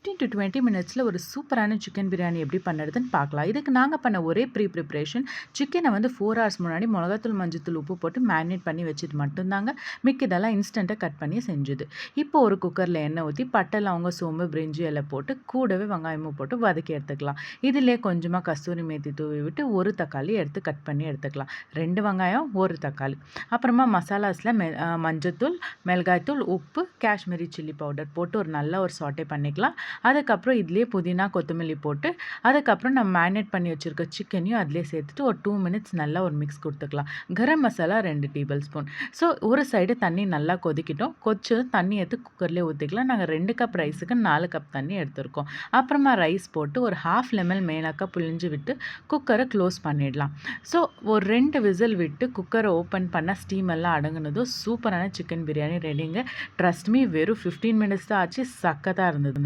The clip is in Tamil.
15 to 20 மினிட்ஸில் ஒரு சூப்பரான சிக்கன் பிரியாணி எப்படி பண்ணுறதுன்னு பார்க்கலாம். இதுக்கு நாங்கள் பண்ண ஒரே ப்ரிப்ரேஷன் சிக்கனை வந்து 4 hours முன்னாடி மிளகாத்தூள், மஞ்சத்தூள், உப்பு போட்டு மேரினேட் பண்ணி வச்சது மட்டும்தாங்க. மிக்கதெல்லாம் இன்ஸ்டண்ட்டாக கட் பண்ணி செஞ்சுது. இப்போ ஒரு குக்கரில் எண்ணெய் ஊற்றி பட்டை, லவங்கம், சோம்பு, பிரிஞ்சி எல்லாம் போட்டு கூடவே வெங்காயமும் போட்டு வதக்கி எடுத்துக்கலாம். இதிலே கொஞ்சமாக கஸ்தூரி மேத்தி தூவி விட்டு ஒரு தக்காளி எடுத்து கட் பண்ணி எடுத்துக்கலாம். 2 வெங்காயம், ஒரு தக்காளி. அப்புறமா மசாலாஸில் மஞ்சத்தூள், மிளகாய்த்தூள், உப்பு, காஷ்மீரி சில்லி பவுடர் போட்டு ஒரு சாட்டே பண்ணிக்கலாம். அதுக்கப்புறம் இதுலேயே புதினா, கொத்தமல்லி போட்டு அதுக்கப்புறம் நம்ம மேரினேட் பண்ணி வச்சுருக்க சிக்கனையும் அதிலே சேர்த்துட்டு ஒரு 2 மினிட்ஸ் நல்லா ஒரு மிக்ஸ் கொடுத்துக்கலாம். Garam masala 2 table spoon. So ஒரு சைடு தண்ணி நல்லா கொதிக்கிட்டோம். கொதிச்சதும் தண்ணி எடுத்து குக்கர்லேயே ஊற்றிக்கலாம். நாங்கள் 2 கப் ரைஸுக்கு 4 கப் தண்ணி எடுத்திருக்கோம். அப்புறமா ரைஸ் போட்டு ஒரு ½ லெமன் மேலாக்க புழிஞ்சு விட்டு குக்கரை க்ளோஸ் பண்ணிடலாம். ஸோ ஒரு 2 விசில் விட்டு குக்கரை ஓப்பன் பண்ண ஸ்டீம் எல்லாம் அடங்குனதும் சூப்பரான சிக்கன் பிரியாணி ரெடிங்க. ட்ரஸ்ட் மீ, வெறும் 15 மினிட்ஸ் தான் ஆச்சு. சக்கத்தாக இருந்தது.